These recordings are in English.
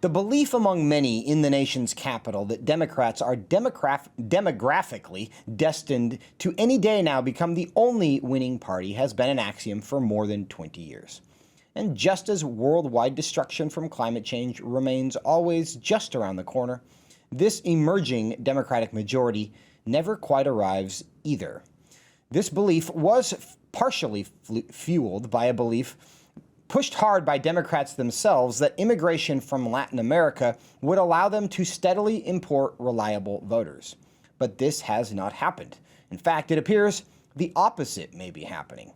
The belief among many in the nation's capital that Democrats are demographically destined to any day now become the only winning party has been an axiom for more than 20 years. And just as worldwide destruction from climate change remains always just around the corner, this emerging Democratic majority never quite arrives either. This belief was partially fueled by a belief pushed hard by Democrats themselves that immigration from Latin America would allow them to steadily import reliable voters. But this has not happened. In fact, it appears the opposite may be happening.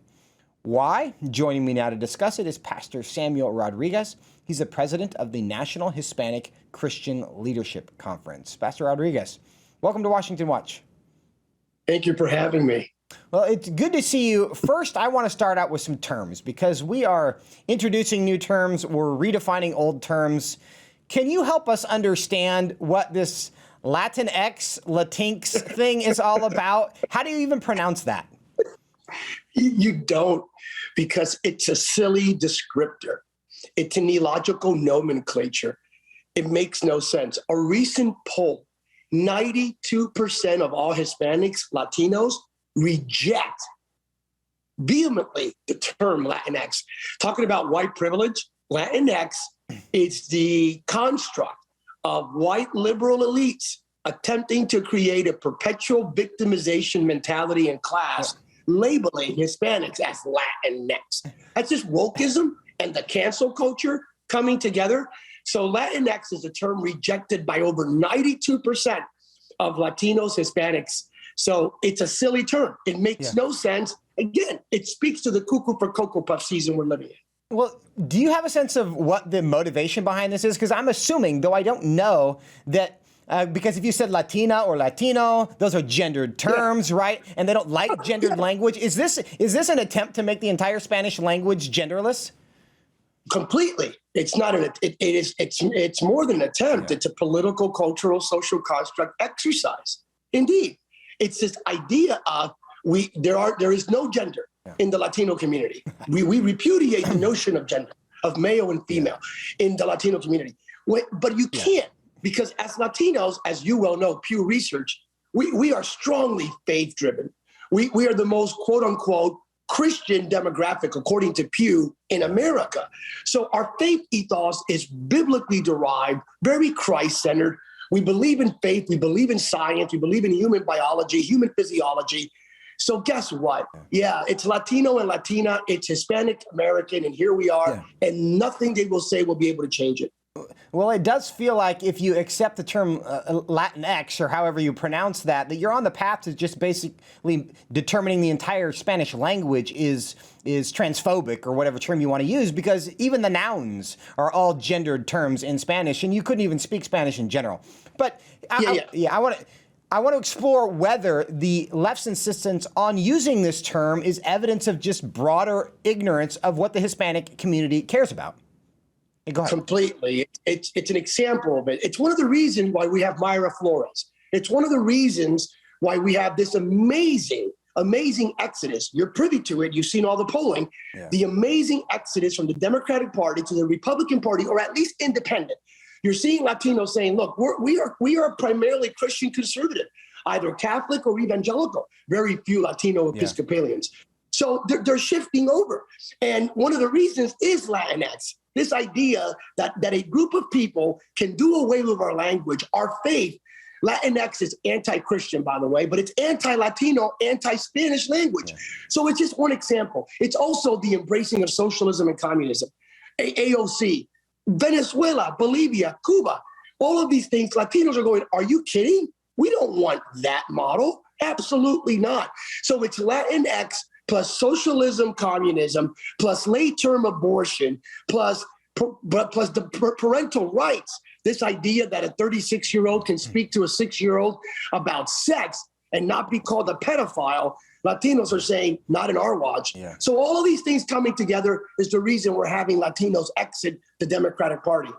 Why? Joining me now to discuss it is Pastor Samuel Rodriguez. He's the president of the National Hispanic Christian Leadership Conference. Pastor Rodriguez, welcome to Washington Watch. Thank you for having me. Well, it's good to see you. First, I want to start out with some terms because we are introducing new terms. We're redefining old terms. Can you help us understand what this Latinx thing is all about? How do you even pronounce that? You don't, because it's a silly descriptor. It's a neological nomenclature. It makes no sense. A recent poll, 92% of all Hispanics, Latinos, reject vehemently the term Latinx. Talking about white privilege, Latinx is the construct of white liberal elites attempting to create a perpetual victimization mentality and class, labeling Hispanics as Latinx. That's just wokeism and the cancel culture coming together. So Latinx is a term rejected by over 92% of Latinos, Hispanics. So it's a silly term. It makes no sense. Again, it speaks to the cuckoo for Cocoa Puff season we're living in. Well, do you have a sense of what the motivation behind this is? Because I'm assuming, though I don't know, that because if you said Latina or Latino, those are gendered terms, right? And they don't like gendered language. Is this an attempt to make the entire Spanish language genderless? Completely. It's not it's more than an attempt. It's a political, cultural, social construct exercise. Indeed. It's this idea of there is no gender in the Latino community. We repudiate the notion of gender, of male and female in the Latino community. But you can't, because as Latinos, as you well know, Pew Research, we are strongly faith-driven. We are the most quote-unquote Christian demographic, according to Pew, in America. So our faith ethos is biblically derived, very Christ-centered. We believe in faith, we believe in science, we believe in human biology, human physiology. So guess what? Yeah, it's Latino and Latina, it's Hispanic American, and here we are, and nothing they will say will be able to change it. Well, it does feel like if you accept the term Latinx, or however you pronounce that you're on the path to just basically determining the entire Spanish language is transphobic, or whatever term you want to use, because even the nouns are all gendered terms in Spanish, and you couldn't even speak Spanish in general. But I want to explore whether the left's insistence on using this term is evidence of just broader ignorance of what the Hispanic community cares about. Go ahead. Completely. It's an example of it. It's one of the reasons why we have Mayra Flores. It's one of the reasons why we have this amazing exodus. You're privy to it. You've seen all the polling. The amazing exodus from the Democratic Party to the Republican Party, or at least independent. You're seeing Latinos saying, look, we are primarily Christian conservative, either Catholic or evangelical. Very few Latino Episcopalians. So they're shifting over. And one of the reasons is Latinx. This idea that a group of people can do away with our language, our faith. Latinx is anti-Christian, by the way, but it's anti-Latino, anti-Spanish language. So it's just one example. It's also the embracing of socialism and communism. AOC, Venezuela, Bolivia, Cuba, all of these things, Latinos are going, are you kidding? We don't want that model. Absolutely not. So it's Latinx plus socialism, communism, plus late-term abortion, plus the parental rights. This idea that a 36-year-old can speak to a 6-year-old about sex and not be called a pedophile. Latinos are saying, not in our watch. So all of these things coming together is the reason we're having Latinos exit the Democratic Party.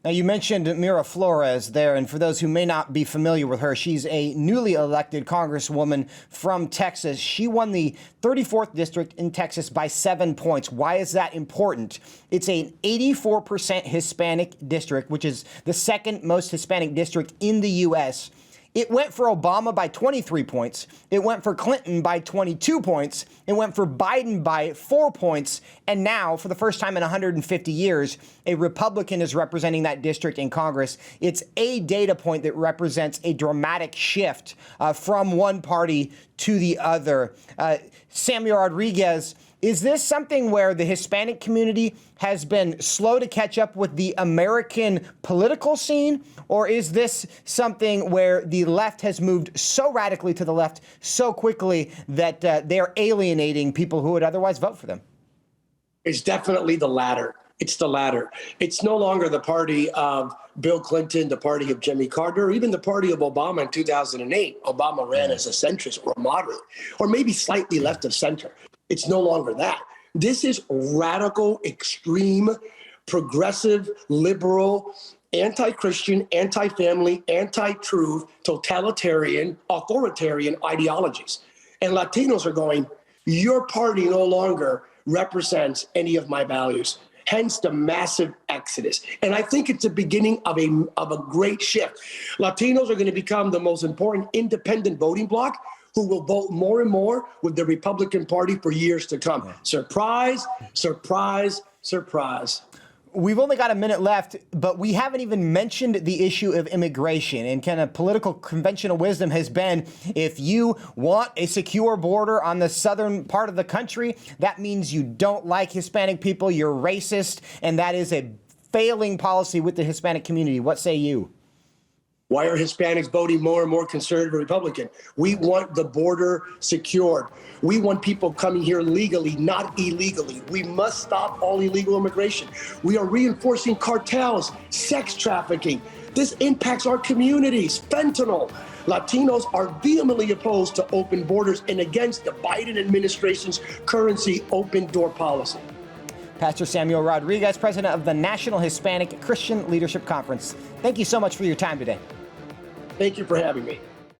Now, you mentioned Mira Flores there, and for those who may not be familiar with her, she's a newly elected congresswoman from Texas. She won the 34th district in Texas by 7 points. Why is that important? It's an 84% Hispanic district, which is the second most Hispanic district in the U.S. It went for Obama by 23 points. It went for Clinton by 22 points. It went for Biden by 4 points. And now, for the first time in 150 years, a Republican is representing that district in Congress. It's a data point that represents a dramatic shift from one party to the other. Samuel Rodriguez, is this something where the Hispanic community has been slow to catch up with the American political scene? Or is this something where the left has moved so radically to the left so quickly that they're alienating people who would otherwise vote for them? It's definitely the latter. It's the latter. It's no longer the party of Bill Clinton, the party of Jimmy Carter, or even the party of Obama in 2008. Obama ran as a centrist or moderate, or maybe slightly left of center. It's no longer that. This is radical, extreme, progressive, liberal, anti-Christian, anti-family, anti-truth, totalitarian, authoritarian ideologies. And Latinos are going, your party no longer represents any of my values. Hence the massive exodus. And I think it's the beginning of a great shift. Latinos are going to become the most important independent voting bloc who will vote more and more with the Republican Party for years to come. Surprise, surprise, surprise. We've only got a minute left, but we haven't even mentioned the issue of immigration. And kind of political conventional wisdom has been, if you want a secure border on the southern part of the country, that means you don't like Hispanic people, you're racist, and that is a failing policy with the Hispanic community. What say you? Why are Hispanics voting more and more conservative Republican? We want the border secured. We want people coming here legally, not illegally. We must stop all illegal immigration. We are reinforcing cartels, sex trafficking. This impacts our communities. Fentanyl. Latinos are vehemently opposed to open borders and against the Biden administration's currency open door policy. Pastor Samuel Rodriguez, president of the National Hispanic Christian Leadership Conference. Thank you so much for your time today. Thank you for having me.